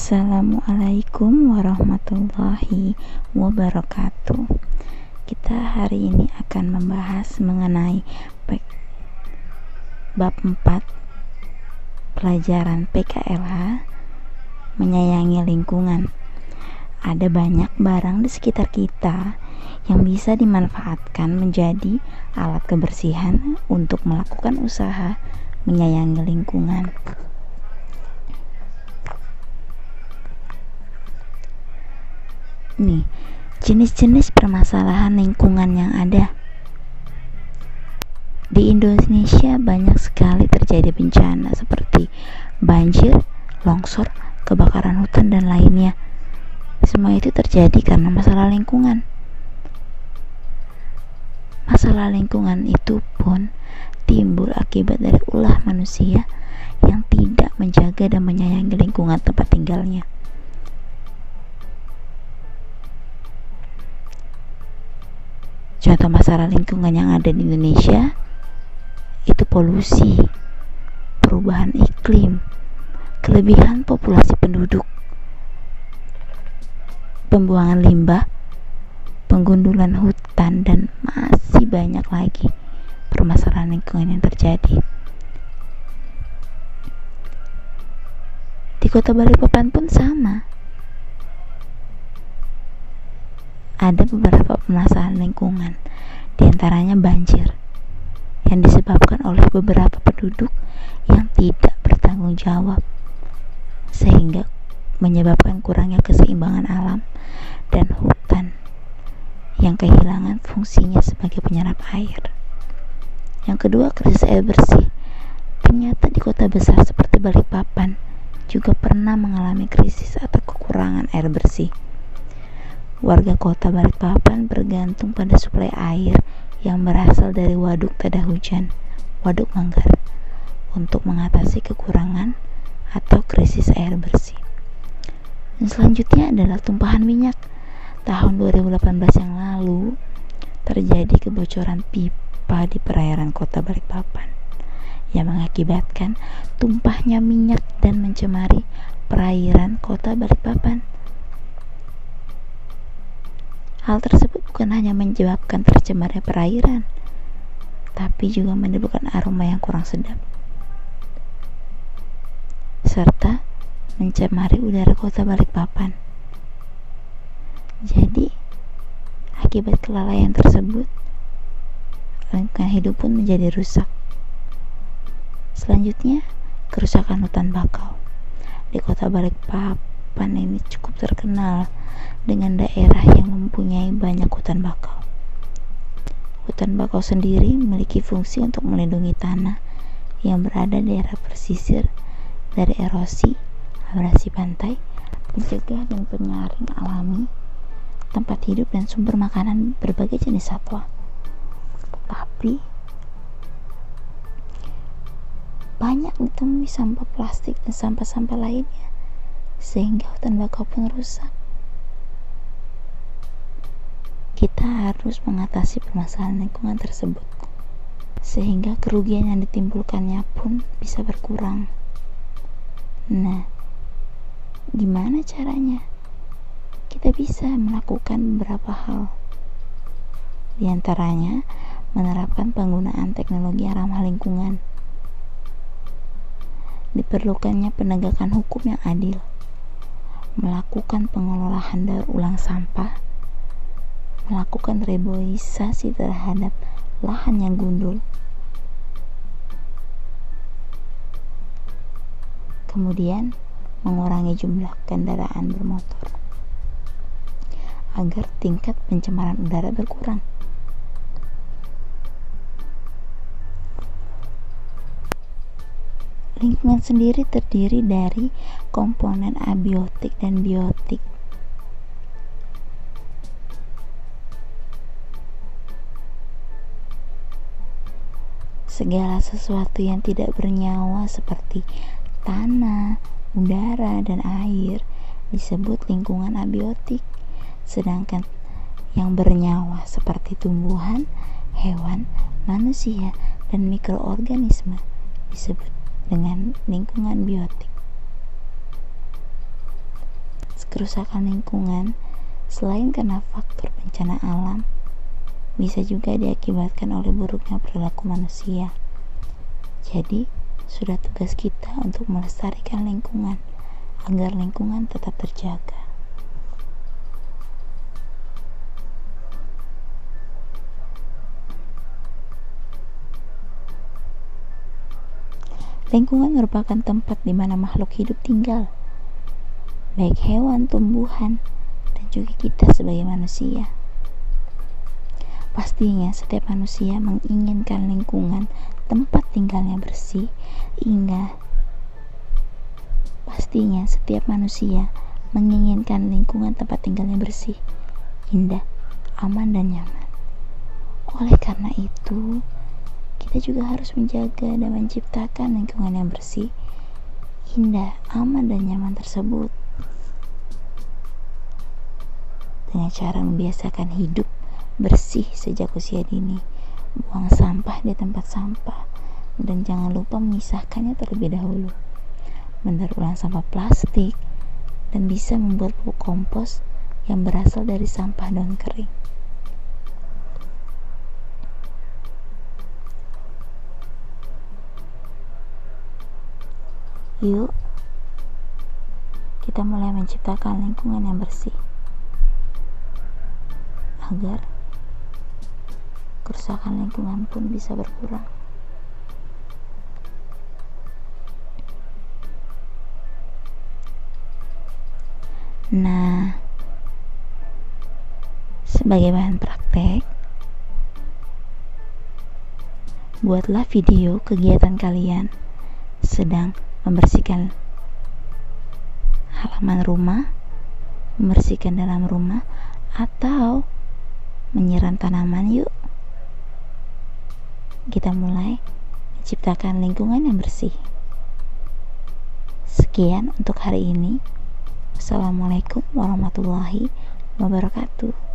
Assalamualaikum warahmatullahi wabarakatuh. Kita hari ini akan membahas mengenai bab 4 pelajaran PKLH, menyayangi lingkungan. Ada banyak barang di sekitar kita yang bisa dimanfaatkan menjadi alat kebersihan untuk melakukan usaha menyayangi lingkungan. Nih, jenis-jenis permasalahan lingkungan yang ada. Di Indonesia banyak sekali terjadi bencana seperti banjir, longsor, kebakaran hutan, dan lainnya. Semua itu terjadi karena masalah lingkungan. Masalah lingkungan itu pun timbul akibat dari ulah manusia yang tidak menjaga dan menyayangi lingkungan tempat tinggalnya. Contoh masalah lingkungan yang ada di Indonesia itu polusi, perubahan iklim, kelebihan populasi penduduk, pembuangan limbah, penggundulan hutan, dan masih banyak lagi permasalahan lingkungan yang terjadi. Di Kota Balikpapan pun sama. Ada beberapa permasalahan lingkungan, diantaranya banjir, yang disebabkan oleh beberapa penduduk yang tidak bertanggung jawab, sehingga menyebabkan kurangnya keseimbangan alam dan hutan yang kehilangan fungsinya sebagai penyerap air. Yang kedua, krisis air bersih. Ternyata di kota besar seperti Balikpapan juga pernah mengalami krisis atau kekurangan air bersih. Warga kota Balikpapan bergantung pada suplai air yang berasal dari waduk tada hujan, waduk Manggar, untuk mengatasi kekurangan atau krisis air bersih. Dan selanjutnya adalah tumpahan minyak. Tahun 2018 yang lalu terjadi kebocoran pipa di perairan kota Balikpapan yang mengakibatkan tumpahnya minyak dan mencemari perairan kota Balikpapan. Hal tersebut bukan hanya menyebabkan tercemarnya perairan, tapi juga menimbulkan aroma yang kurang sedap, serta mencemari udara kota Balikpapan. Jadi, akibat kelalaian tersebut, lingkungan hidup pun menjadi rusak. Selanjutnya, kerusakan hutan bakau. Di kota Balikpapan ini cukup terkenal dengan daerah yang mempunyai banyak hutan bakau. Hutan bakau sendiri memiliki fungsi untuk melindungi tanah yang berada di daerah pesisir dari erosi, abrasi pantai, mencegah dan penyaring alami, tempat hidup dan sumber makanan berbagai jenis satwa. Tapi banyak ditemui sampah plastik dan sampah-sampah lainnya, sehingga hutan bakau pun rusak. Kita harus mengatasi permasalahan lingkungan tersebut, sehingga kerugian yang ditimbulkannya pun bisa berkurang. Nah, gimana caranya? Kita bisa melakukan beberapa hal. Di antaranya, menerapkan penggunaan teknologi yang ramah lingkungan. Diperlukannya penegakan hukum yang adil, melakukan pengelolaan daur ulang sampah, melakukan reboisasi terhadap lahan yang gundul, kemudian mengurangi jumlah kendaraan bermotor agar tingkat pencemaran udara berkurang. Lingkungan sendiri terdiri dari komponen abiotik dan biotik. Segala sesuatu yang tidak bernyawa seperti tanah, udara, dan air disebut lingkungan abiotik. Sedangkan yang bernyawa seperti tumbuhan, hewan, manusia, dan mikroorganisme disebut dengan lingkungan biotik. kerusakan lingkungan selain karena faktor bencana alam, bisa juga diakibatkan oleh buruknya perilaku manusia. Jadi, sudah tugas kita untuk melestarikan lingkungan agar lingkungan tetap terjaga. Lingkungan merupakan tempat di mana makhluk hidup tinggal, baik hewan, tumbuhan, dan juga kita sebagai manusia. Pastinya setiap manusia menginginkan lingkungan tempat tinggalnya bersih, indah, aman, dan nyaman. Oleh karena itu, kita juga harus menjaga dan menciptakan lingkungan yang bersih, indah, aman, dan nyaman tersebut dengan cara membiasakan hidup bersih sejak usia dini, buang sampah di tempat sampah, dan jangan lupa memisahkannya terlebih dahulu, mendaur ulang sampah plastik, dan bisa membuat pupuk kompos yang berasal dari sampah daun kering. Yuk, kita mulai menciptakan lingkungan yang bersih agar kerusakan lingkungan pun bisa berkurang. Nah, sebagai bahan praktek, buatlah video kegiatan kalian sedang membersihkan halaman rumah, membersihkan dalam rumah, atau menyiram tanaman. Yuk, kita mulai menciptakan lingkungan yang bersih. Sekian untuk hari ini. Wassalamualaikum warahmatullahi wabarakatuh.